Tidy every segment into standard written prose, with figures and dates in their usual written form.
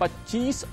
$25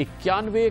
91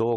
2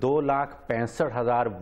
2,65,000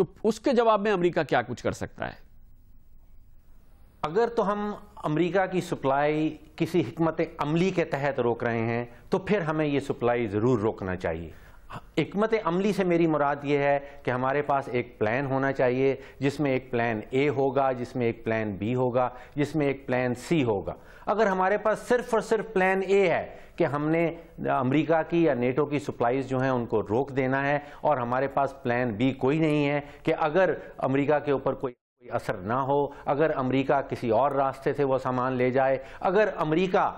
تو اس کے جواب میں امریکہ کیا کچھ کر سکتا ہے؟ اگر تو ہم امریکہ کی سپلائی کسی حکمت عملی کے تحت روک رہے ہیں تو پھر ہمیں یہ سپلائی ضرور روکنا چاہیے۔ حکمت عملی سے میری مراد یہ ہے کہ ہمارے پاس ایک پلان ہونا چاہیے، جس میں ایک پلان اے ہوگا، جس میں ایک پلان بی ہوگا، جس میں ایک پلان سی ہوگا۔ اگر ہمارے پاس صرف اور صرف پلان اے ہے کہ ہم نے امریکہ کی یا نیٹو کی سپلائیز جو ہیں ان کو روک دینا ہے، اور ہمارے پاس پلان بی کوئی نہیں ہے کہ اگر امریکہ کے اوپر کوئی اثر نہ ہو، اگر امریکہ کسی اور راستے سے وہ سامان لے جائے، اگر امریکہ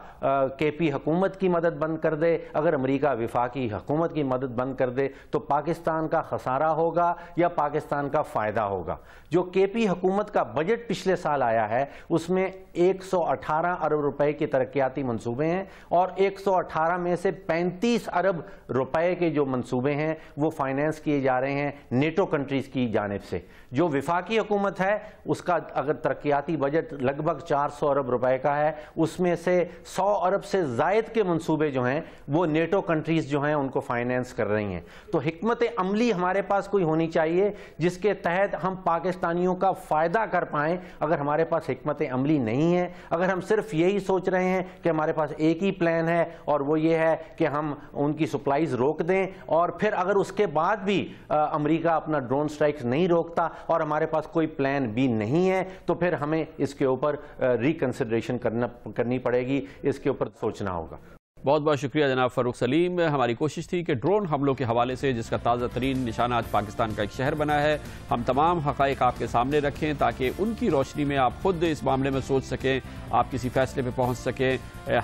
کے پی حکومت کی مدد بند کر دے، اگر امریکہ وفاقی حکومت کی مدد بند کر دے، تو پاکستان کا خسارہ ہوگا یا پاکستان کا فائدہ ہوگا؟ جو کے پی حکومت کا بجٹ پچھلے سال آیا ہے اس میں 118 ارب روپے کے ترقیاتی منصوبے ہیں، اور 118 میں سے 35 ارب روپے کے جو منصوبے ہیں وہ فائنینس کیے جا رہے ہیں نیٹو کنٹریز کی جانب سے۔ جو وفاقی حکومت ہے اس کا اگر ترقیاتی بجٹ لگ بھگ 400 ارب روپے کا ہے، اس میں سے 100 ارب سے زائد کے منصوبے جو ہیں وہ نیٹو کنٹریز جو ہیں ان کو فائنینس کر رہی ہیں۔ تو حکمت عملی ہمارے پاس کوئی ہونی چاہیے جس کے تحت ہم پاکستانیوں کا فائدہ کر پائیں۔ اگر ہمارے پاس حکمت عملی نہیں ہے، اگر ہم صرف یہی سوچ رہے ہیں کہ ہمارے پاس ایک ہی پلان ہے اور وہ یہ ہے کہ ہم ان کی سپلائیز روک دیں، اور پھر اگر اس کے بعد بھی امریکہ اپنا ڈرون سٹرائکس نہیں روکتا اور ہمارے پاس کوئی پلان بی نہیں ہے، تو پھر ہمیں اس کے اوپر ریکنسیڈریشن کرنی پڑے گی، اس کے اوپر سوچنا ہوگا۔ بہت بہت شکریہ جناب فاروق سلیم۔ ہماری کوشش تھی کہ ڈرون حملوں کے حوالے سے، جس کا تازہ ترین نشانہ آج پاکستان کا ایک شہر بنا ہے، ہم تمام حقائق آپ کے سامنے رکھیں تاکہ ان کی روشنی میں آپ خود اس معاملے میں سوچ سکیں، آپ کسی فیصلے پہ پہنچ سکیں۔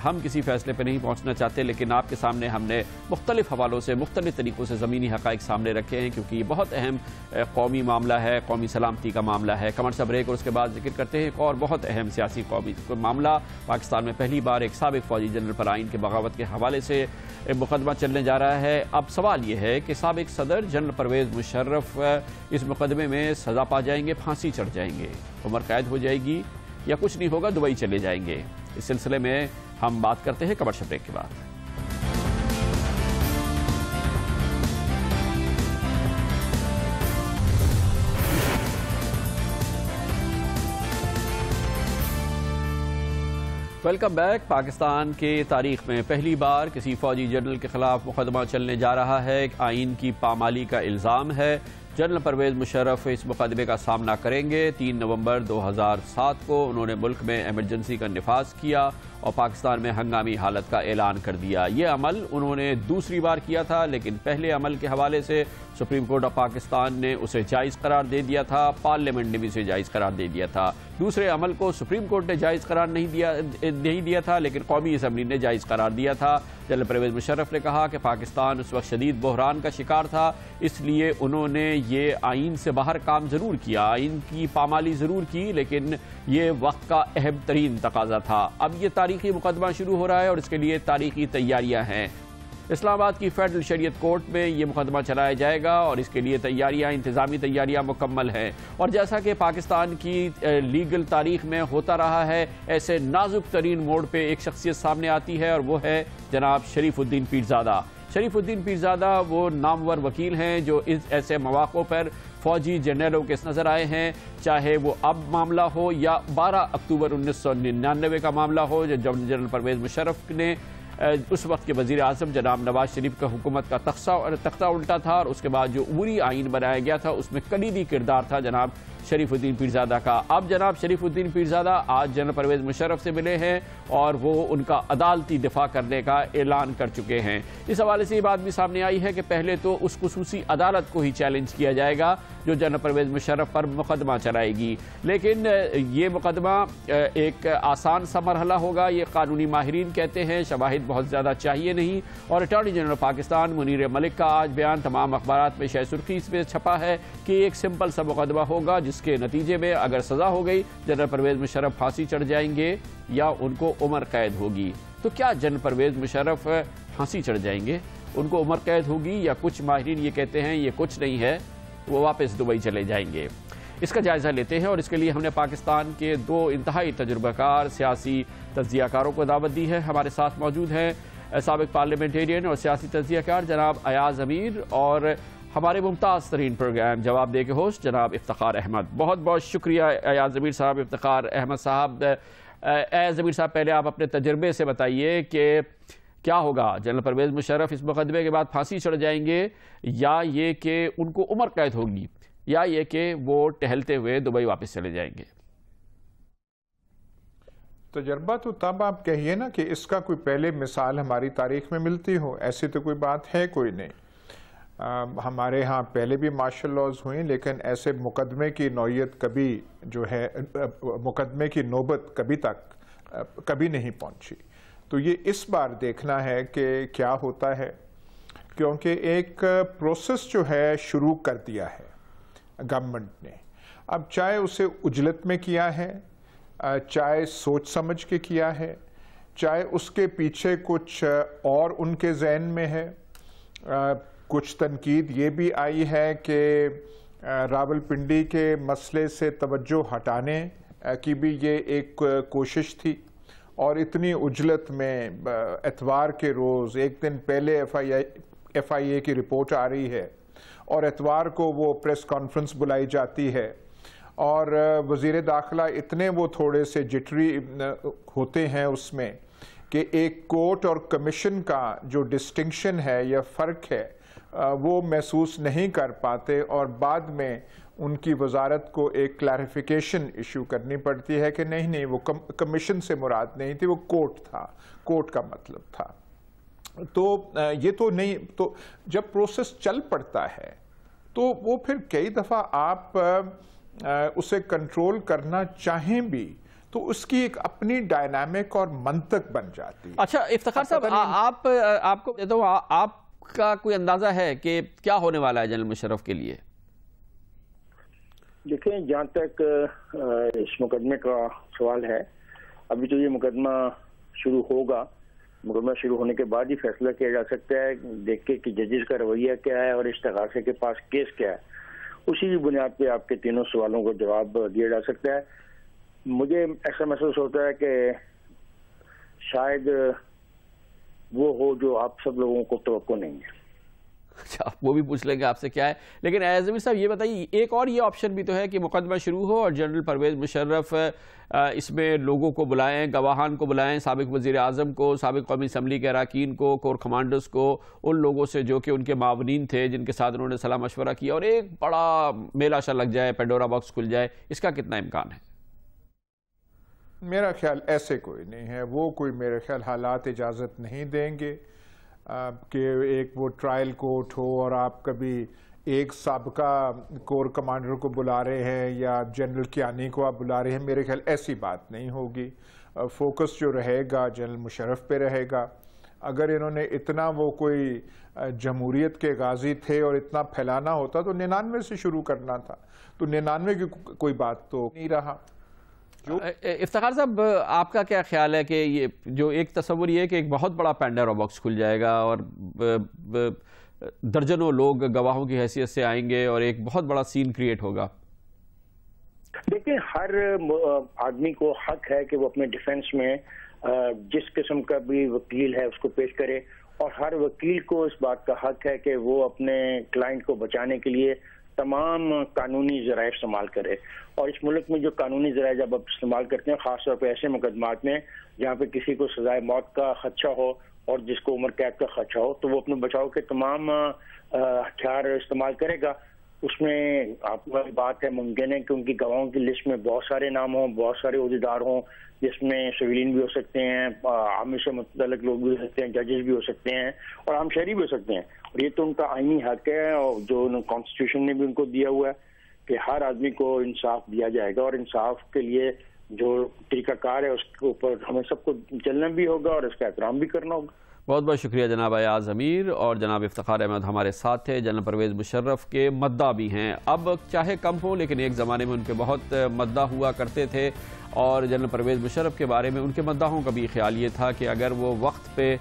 ہم کسی فیصلے پہ نہیں پہنچنا چاہتے، لیکن آپ کے سامنے ہم نے مختلف حوالوں سے، مختلف طریقوں سے زمینی حقائق سامنے رکھے ہیں، کیونکہ یہ بہت اہم قومی معاملہ ہے، قومی سلامتی کا معاملہ ہے۔ کمرشل بریک اور اس کے بعد ذکر کرتے ہیں ایک اور بہت اہم سیاسی قومی معاملہ۔ پاکستان میں پہلی بار ایک سابق فوجی جنرل پر آئین کے بغاوت کے حوالے سے مقدمہ چلنے جا رہا ہے۔ اب سوال یہ ہے کہ سابق صدر جنرل پرویز مشرف اس مقدمے میں سزا پا جائیں گے، پھانسی چڑھ جائیں گے، عمر قید ہو جائے گی، یا کچھ نہیں ہوگا، دبئی چلے جائیں گے؟ اس سلسلے میں ہم بات کرتے ہیں کمرشل بریک کے بعد۔ Welcome back. پاکستان کے تاریخ میں پہلی بار کسی فوجی جنرل کے خلاف مقدمہ چلنے جا رہا ہے۔ آئین کی پامالی کا الزام ہے۔ جنرل پرویز مشرف اس مقدمے کا سامنا کریں گے۔ 3 نومبر 2007 کو انہوں نے ملک میں ایمرجنسی کا نفاذ کیا اور پاکستان میں ہنگامی حالت کا اعلان کر دیا۔ یہ عمل انہوں نے دوسری بار کیا تھا، لیکن پہلے عمل کے حوالے سے سپریم کورٹ آف پاکستان نے اسے جائز قرار دے دیا تھا، پارلیمنٹ نے بھی اسے جائز قرار دے دیا تھا۔ دوسرے عمل کو سپریم کورٹ نے جائز قرار نہیں دیا تھا، لیکن قومی اسمبلی نے جائز قرار دیا تھا۔ جنرل پرویز مشرف نے کہا کہ پاکستان اس وقت شدید بحران کا شکار تھا، اس لیے انہوں نے یہ آئین سے باہر کام ضرور کیا، آئین کی پامالی ضرور کی، لیکن یہ وقت کا اہم ترین تقاضا تھا۔ اب یہ تاریخی مقدمہ شروع ہو رہا ہے اور اس کے لیے تاریخی تیاریاں ہیں۔ اسلام آباد کی فیڈرل شریعت کورٹ میں یہ مقدمہ چلایا جائے گا اور اس کے لیے تیاریاں، انتظامی تیاریاں مکمل ہیں۔ اور جیسا کہ پاکستان کی لیگل تاریخ میں ہوتا رہا ہے، ایسے نازک ترین موڑ پہ ایک شخصیت سامنے آتی ہے اور وہ ہے جناب شریف الدین پیرزادہ۔ شریف الدین پیرزادہ وہ نامور وکیل ہیں جو ایسے مواقع پر فوجی جنرلوں کے نظر آئے ہیں، چاہے وہ اب معاملہ ہو یا 12 اکتوبر 1999 کا معاملہ ہو، جب جنرل پرویز مشرف نے اس وقت کے وزیر اعظم جناب نواز شریف کا حکومت کا تختہ الٹا تھا، اور اس کے بعد جو عبوری آئین بنایا گیا تھا اس میں کلیدی کردار تھا جناب شریف الدین پیرزادہ کا۔ اب جناب شریف الدین پیرزادہ آج جنرل پرویز مشرف سے ملے ہیں اور وہ ان کا عدالتی دفاع کرنے کا اعلان کر چکے ہیں۔ اس حوالے سے یہ بات بھی سامنے آئی ہے کہ پہلے تو اس خصوصی عدالت کو ہی چیلنج کیا جائے گا جو جنرل پرویز مشرف پر مقدمہ چلائے گی، لیکن یہ مقدمہ ایک آسان سا مرحلہ ہوگا، یہ قانونی ماہرین کہتے ہیں، شواہد بہت زیادہ چاہیے نہیں۔ اور اٹارنی جنرل پاکستان منیر ملک کا آج بیان تمام اخبارات میں شہ سرخی اس میں چھپا ہے کہ ایک سمپل سا مقدمہ ہوگا جس کے نتیجے میں اگر سزا ہو گئی جنرل پرویز مشرف پھانسی چڑھ جائیں گے یا ان کو عمر قید ہوگی۔ تو کیا جنرل پرویز مشرف پھانسی چڑھ جائیں گے، ان کو عمر قید ہوگی، یا کچھ ماہرین یہ کہتے ہیں یہ کچھ نہیں ہے، وہ واپس دبئی چلے جائیں گے؟ اس کا جائزہ لیتے ہیں اور اس کے لیے ہم نے پاکستان کے 2 انتہائی تجربہ کار سیاسی تجزیہ کاروں کو دعوت دی ہے۔ ہمارے ساتھ موجود ہیں سابق پارلیمنٹیرین اور سیاسی تجزیہ کار جناب ایاز امیر اور ہمارے ممتاز ترین پروگرام جواب دے کے ہوسٹ جناب افتخار احمد. بہت بہت شکریہ ایاز ضمیر صاحب, افتخار احمد صاحب. ایاز ضمیر صاحب, پہلے آپ اپنے تجربے سے بتائیے کہ کیا ہوگا, جنرل پرویز مشرف اس مقدمے کے بعد پھانسی چڑھ جائیں گے, یا یہ کہ ان کو عمر قید ہوگی, یا یہ کہ وہ ٹہلتے ہوئے دبئی واپس چلے جائیں گے؟ تجربہ تو تب آپ کہیے نا کہ اس کا کوئی پہلے مثال ہماری تاریخ میں ملتی ہو, ایسی تو کوئی بات ہے کوئی نہیں. ہمارے ہاں پہلے بھی مارشل لاز ہوئیں, لیکن ایسے مقدمے کی نوعیت کبھی جو ہے مقدمے کی نوبت کبھی نہیں پہنچی. تو یہ اس بار دیکھنا ہے کہ کیا ہوتا ہے, کیونکہ ایک پروسیس جو ہے شروع کر دیا ہے گورنمنٹ نے. اب چاہے اسے عجلت میں کیا ہے, چاہے سوچ سمجھ کے کیا ہے, چاہے اس کے پیچھے کچھ اور ان کے ذہن میں ہے. کچھ تنقید یہ بھی آئی ہے کہ راولپنڈی کے مسئلے سے توجہ ہٹانے کی بھی یہ ایک کوشش تھی, اور اتنی عجلت میں اتوار کے روز ایک دن پہلے ایف آئی اے کی رپورٹ آ رہی ہے, اور اتوار کو وہ پریس کانفرنس بلائی جاتی ہے, اور وزیر داخلہ اتنے وہ تھوڑے سے جٹری ہوتے ہیں اس میں کہ ایک کورٹ اور کمیشن کا جو ڈسٹنکشن ہے یا فرق ہے وہ محسوس نہیں کر پاتے, اور بعد میں ان کی وزارت کو ایک کلیریفیکیشن ایشو کرنی پڑتی ہے کہ نہیں وہ کمیشن سے مراد نہیں تھی, وہ کورٹ تھا, کورٹ کا مطلب تھا. تو یہ تو نہیں, تو جب پروسیس چل پڑتا ہے تو وہ پھر کئی دفعہ آپ اسے کنٹرول کرنا چاہیں بھی تو اس کی ایک اپنی ڈائنامک اور منطق بن جاتی ہے. اچھا افتخار صاحب, آپ کو دیتا ہوں, آپ کا کوئی اندازہ ہے کہ کیا ہونے والا ہے جنرل مشرف کے لیے؟ دیکھیں, جہاں تک اس مقدمے کا سوال ہے, ابھی تو یہ مقدمہ شروع ہوگا, مقدمہ شروع ہونے کے بعد ہی فیصلہ کیا جا سکتا ہے, دیکھ کے کہ ججز کا رویہ کیا ہے اور استغاثے کے پاس کیس کیا ہے, اسی بنیاد پہ آپ کے تینوں سوالوں کو جواب دیا جا سکتا ہے. مجھے ایسا محسوس ہوتا ہے کہ شاید وہ ہو جو آپ سب لوگوں کو توقع نہیں ہے. اچھا, وہ بھی پوچھ لیں گے آپ سے کیا ہے, لیکن ایاز ضمیر صاحب یہ بتائیے, ایک اور یہ آپشن بھی تو ہے کہ مقدمہ شروع ہو اور جنرل پرویز مشرف اس میں لوگوں کو بلائیں, گواہان کو بلائیں, سابق وزیر اعظم کو, سابق قومی اسمبلی کے اراکین کو, کور کمانڈرز کو, ان لوگوں سے جو کہ ان کے معاونین تھے جن کے ساتھ انہوں نے صلاح مشورہ کیا, اور ایک بڑا میلہ شا لگ جائے, پینڈورا باکس کھل جائے. اس کا کتنا امکان ہے؟ میرا خیال ایسے کوئی نہیں ہے, وہ کوئی میرے خیال حالات اجازت نہیں دیں گے کہ ایک وہ ٹرائل کورٹ ہو اور آپ کبھی ایک سابقہ کور کمانڈر کو بلا رہے ہیں یا جنرل کیانی کو آپ بلا رہے ہیں. میرے خیال ایسی بات نہیں ہوگی. فوکس جو رہے گا جنرل مشرف پہ رہے گا. اگر انہوں نے اتنا وہ کوئی جمہوریت کے غازی تھے اور اتنا پھیلانا ہوتا تو 99 سے شروع کرنا تھا, تو 99 کی کوئی بات تو نہیں رہا. افتخار صاحب, آپ کا کیا خیال ہے کہ یہ جو ایک تصور یہ ہے کہ ایک بہت بڑا پینڈورا باکس کھل جائے گا اور درجنوں لوگ گواہوں کی حیثیت سے آئیں گے اور ایک بہت بڑا سین کریٹ ہوگا؟ دیکھیں, ہر آدمی کو حق ہے کہ وہ اپنے ڈیفنس میں جس قسم کا بھی وکیل ہے اس کو پیش کرے, اور ہر وکیل کو اس بات کا حق ہے کہ وہ اپنے کلائنٹ کو بچانے کے لیے تمام قانونی ذرائع استعمال کرے. اور اس ملک میں جو قانونی ذرائع جب آپ استعمال کرتے ہیں, خاص طور پہ ایسے مقدمات میں جہاں پہ کسی کو سزائے موت کا خدشہ ہو اور جس کو عمر قید کا خدشہ ہو, تو وہ اپنے بچاؤ کے تمام ہتھیار استعمال کرے گا. اس میں آپ کو بات ہے, ممکن ہے کہ ان کی گواہوں کی لسٹ میں بہت سارے نام ہوں, بہت سارے عہدیدار ہوں, جس میں سویلین بھی ہو سکتے ہیں, عام سے متعلق لوگ بھی ہو سکتے ہیں, ججز بھی ہو سکتے ہیں, اور عام شہری بھی ہو سکتے ہیں. اور یہ تو ان کا آئینی حق ہے, اور جو کانسٹیٹیوشن نے بھی ان کو دیا ہوا ہے کہ ہر آدمی کو انصاف دیا جائے گا, اور انصاف کے لیے جو طریقہ کار ہے اس کے اوپر ہمیں سب کو چلنا بھی ہوگا اور اس کا احترام بھی کرنا ہوگا. بہت بہت شکریہ جناب ایاز ضمیر, اور جناب افتخار احمد ہمارے ساتھ تھے. جنرل پرویز مشرف کے مداح بھی ہیں, اب چاہے کم ہو لیکن ایک زمانے میں ان کے بہت مداح ہوا کرتے تھے, اور جنرل پرویز مشرف کے بارے میں ان کے مداحوں کا بھی خیال یہ تھا کہ اگر وہ وقت پہ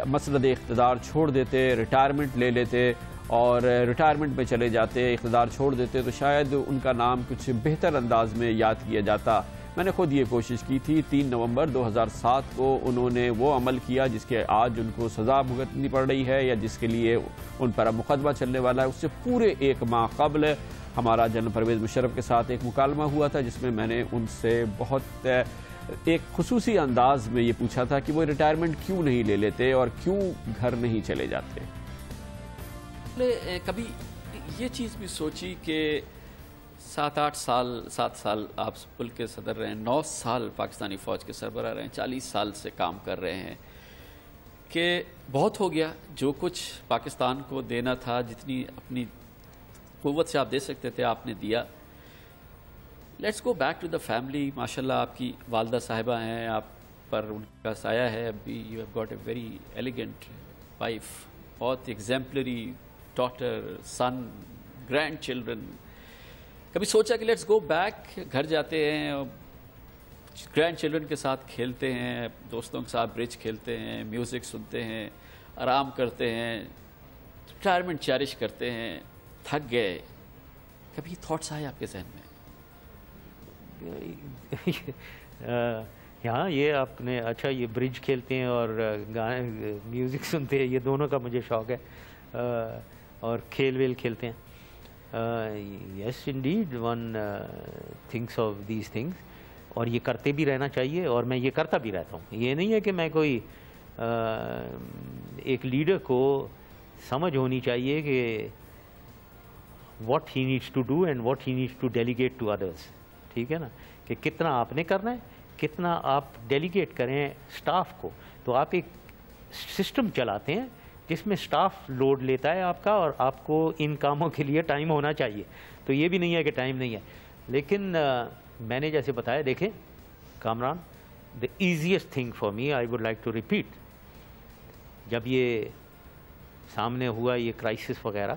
مسند اقتدار چھوڑ دیتے, ریٹائرمنٹ لے لیتے اور ریٹائرمنٹ میں چلے جاتے, اقتدار چھوڑ دیتے, تو شاید ان کا نام کچھ بہتر انداز میں یاد کیا جاتا. میں نے خود یہ کوشش کی تھی. 3 نومبر 2007 کو انہوں نے وہ عمل کیا جس کے آج ان کو سزا بھگتنی پڑ رہی ہے یا جس کے لیے ان پر اب مقدمہ چلنے والا ہے. اس سے پورے 1 ماہ قبل ہمارا جنرل پرویز مشرف کے ساتھ ایک مکالمہ ہوا تھا جس میں نے ان سے بہت ایک خصوصی انداز میں یہ پوچھا تھا کہ وہ ریٹائرمنٹ کیوں نہیں لے لیتے اور کیوں گھر نہیں چلے جاتے. کبھی یہ چیز بھی سوچی کہ 7 سال آپ ملک کے صدر رہے ہیں, 9 سال پاکستانی فوج کے سربراہ رہے ہیں, 40 سال سے کام کر رہے ہیں, کہ بہت ہو گیا. جو کچھ پاکستان کو دینا تھا, جتنی اپنی قوت سے آپ دے سکتے تھے آپ نے دیا. Let's go back to the family. ماشاءاللہ آپ کی والدہ صاحبہ ہیں, آپ پر ان کا سایہ ہے ابھی. You have got a very elegant wife, بہت ایگزیمپلری ڈاٹر, سن, گرینڈ چلڈرن. کبھی سوچا کہ لیٹس گو بیک, گھر جاتے ہیں, گرینڈ چلڈرن کے ساتھ کھیلتے ہیں, دوستوں کے ساتھ برج کھیلتے ہیں, میوزک سنتے ہیں, آرام کرتے ہیں, ریٹائرمنٹ چیریش کرتے ہیں, تھک گئے. کبھی تھاٹس آئے آپ کے ذہن میں؟ ہاں, یہ آپ نے اچھا, یہ برج کھیلتے ہیں اور گانے میوزک سنتے ہیں, یہ دونوں کا مجھے شوق ہے, اور کھیل ویل کھیلتے ہیں. Yes indeed one thanks of these things, اور یہ کرتے بھی رہنا چاہیے, اور میں یہ کرتا بھی رہتا ہوں. یہ نہیں ہے کہ میں کوئی ایک لیڈر کو سمجھ ہونی چاہیے کہ what he needs to do and what he needs to delegate to others. ٹھیک ہے نا, کہ کتنا آپ نے کرنا ہے, کتنا آپ ڈیلیگیٹ کریں اسٹاف کو. تو آپ ایک سسٹم چلاتے ہیں جس میں اسٹاف لوڈ لیتا ہے آپ کا, اور آپ کو ان کاموں کے لیے ٹائم ہونا چاہیے. تو یہ بھی نہیں ہے کہ ٹائم نہیں ہے. لیکن میں نے جیسے بتایا, دیکھیں Kamran, the easiest thing for me, I would like to repeat, جب یہ سامنے ہوا یہ کرائسس وغیرہ,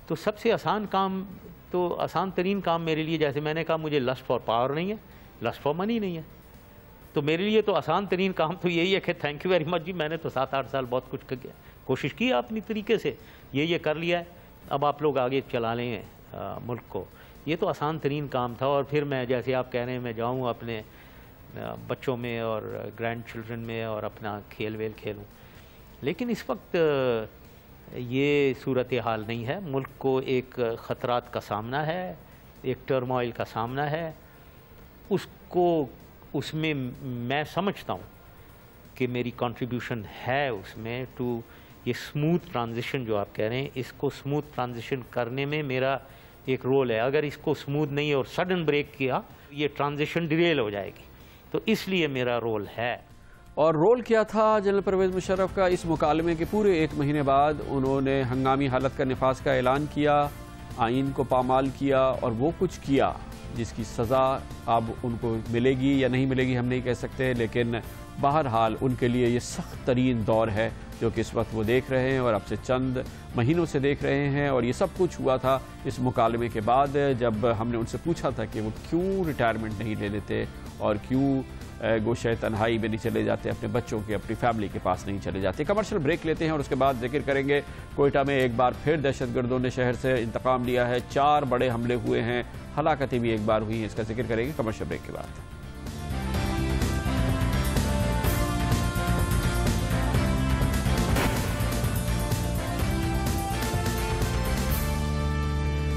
تو سب سے آسان کام, تو آسان ترین کام میرے لیے, جیسے میں نے کہا مجھے لسٹ فار پاور نہیں ہے, لسٹ فار منی نہیں ہے, تو میرے لیے تو آسان ترین کام تو یہی ہے کہ تھینک یو ویری مچ جی, میں نے تو 7-8 سال بہت کچھ کوشش کی اپنی طریقے سے, یہ کر لیا ہے, اب آپ لوگ آگے چلا لیں ملک کو. یہ تو آسان ترین کام تھا. اور پھر میں, جیسے آپ کہہ رہے ہیں, میں جاؤں اپنے بچوں میں اور گرینڈ چلڈرن میں اور اپنا کھیل ویل کھیلوں. لیکن اس وقت یہ صورتحال نہیں ہے. ملک کو ایک خطرات کا سامنا ہے, ایک ٹرموائل کا سامنا ہے. اس میں میں سمجھتا ہوں کہ میری کنٹریبیوشن ہے اس میں, ٹو یہ اسموتھ ٹرانزیشن جو آپ کہہ رہے ہیں, اس کو اسموتھ ٹرانزیشن کرنے میں میرا ایک رول ہے. اگر اس کو اسموتھ نہیں اور سڈن بریک کیا, یہ ٹرانزیشن ڈیریل ہو جائے گی. تو اس لیے میرا رول ہے. اور رول کیا تھا جنرل پرویز مشرف کا؟ اس مکالمے کے پورے 1 مہینے بعد انہوں نے ہنگامی حالت کا نفاذ کا اعلان کیا, آئین کو پامال کیا, اور وہ کچھ کیا جس کی سزا اب ان کو ملے گی یا نہیں ملے گی ہم نہیں کہہ سکتے. لیکن بہرحال ان کے لیے یہ سخت ترین دور ہے جو کہ اس وقت وہ دیکھ رہے ہیں, اور اب سے چند مہینوں سے دیکھ رہے ہیں. اور یہ سب کچھ ہوا تھا اس مکالمے کے بعد, جب ہم نے ان سے پوچھا تھا کہ وہ کیوں ریٹائرمنٹ نہیں لے لیتے اور کیوں گوشہ تنہائی میں نہیں چلے جاتے, اپنے بچوں کے, اپنی فیملی کے پاس نہیں چلے جاتے. کمرشل بریک لیتے ہیں اور اس کے بعد ذکر کریں گے کوئٹہ میں ایک بار پھر دہشت گردوں نے شہر سے انتقام لیا ہے. 4 بڑے حملے ہوئے ہیں, ہلاکتیں بھی ایک بار ہوئی ہیں. اس کا ذکر کریں گے کمرشل بریک کے بعد.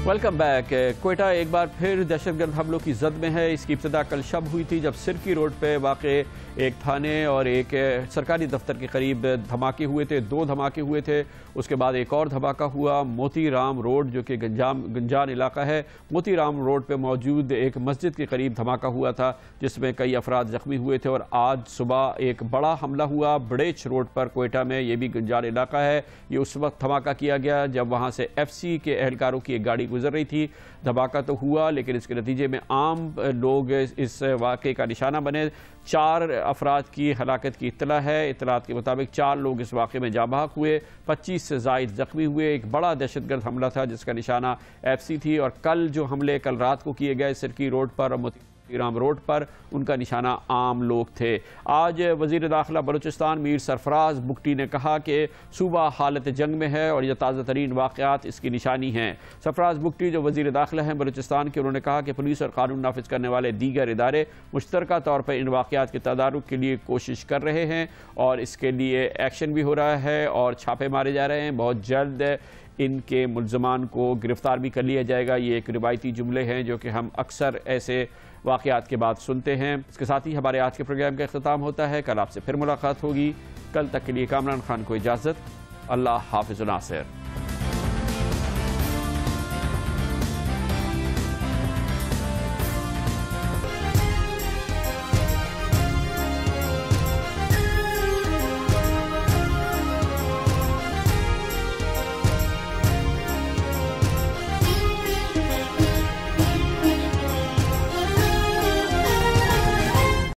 Welcome back. کوئٹہ ایک بار پھر دہشت گرد حملوں کی زد میں ہے. اس کی ابتدا کل شب ہوئی تھی جب سرکی روڈ پہ واقع ایک تھانے اور ایک سرکاری دفتر کے قریب دھماکے ہوئے تھے. 2 دھماکے ہوئے تھے. اس کے بعد ایک اور دھماکہ ہوا موتی رام روڈ جو کہ گنجان علاقہ ہے, موتی رام روڈ پہ موجود ایک مسجد کے قریب دھماکہ ہوا تھا جس میں کئی افراد زخمی ہوئے تھے. اور آج صبح ایک بڑا حملہ ہوا بڑیچ روڈ پر کوئٹہ میں, یہ بھی گنجان علاقہ ہے. یہ اس وقت دھماکہ کیا گیا جب وہاں سے FCC کے اہلکاروں کی ایک گاڑی گزر رہی تھی. دھماکہ تو ہوا لیکن اس کے نتیجے میں عام لوگ اس واقعے کا نشانہ بنے. 4 افراد کی ہلاکت کی اطلاع ہے. اطلاعات کے مطابق 4 لوگ اس واقعے میں جاں بحق ہوئے, 25 سے زائد زخمی ہوئے. ایک بڑا دہشت گرد حملہ تھا جس کا نشانہ FCC تھی. اور کل جو حملے کل رات کو کیے گئے سرکی روڈ پر رام روڈ پر ان کا نشانہ عام لوگ تھے۔ آج وزیر داخلہ بلوچستان میر سرفراز بگٹی نے کہا کہ صوبہ حالت جنگ میں ہے اور یہ تازہ ترین واقعات اس کی نشانی ہیں۔ سرفراز بگٹی جو وزیر داخلہ ہیں بلوچستان کے، انہوں نے کہا کہ پولیس اور قانون نافذ کرنے والے دیگر ادارے مشترکہ طور پر ان واقعات کے تدارک کے لیے کوشش کر رہے ہیں اور اس کے لیے ایکشن بھی ہو رہا ہے اور چھاپے مارے جا رہے ہیں۔ بہت جلد ان کے ملزمان کو گرفتار بھی کر لیا جائے گا۔ یہ ایک روایتی جملے ہیں جو کہ ہم اکثر ایسے واقعات کے بعد سنتے ہیں۔ اس کے ساتھ ہی ہمارے آج کے پروگرام کا اختتام ہوتا ہے۔ کل آپ سے پھر ملاقات ہوگی۔ کل تک کے لیے کامران خان کو اجازت۔ اللہ حافظ و ناصر۔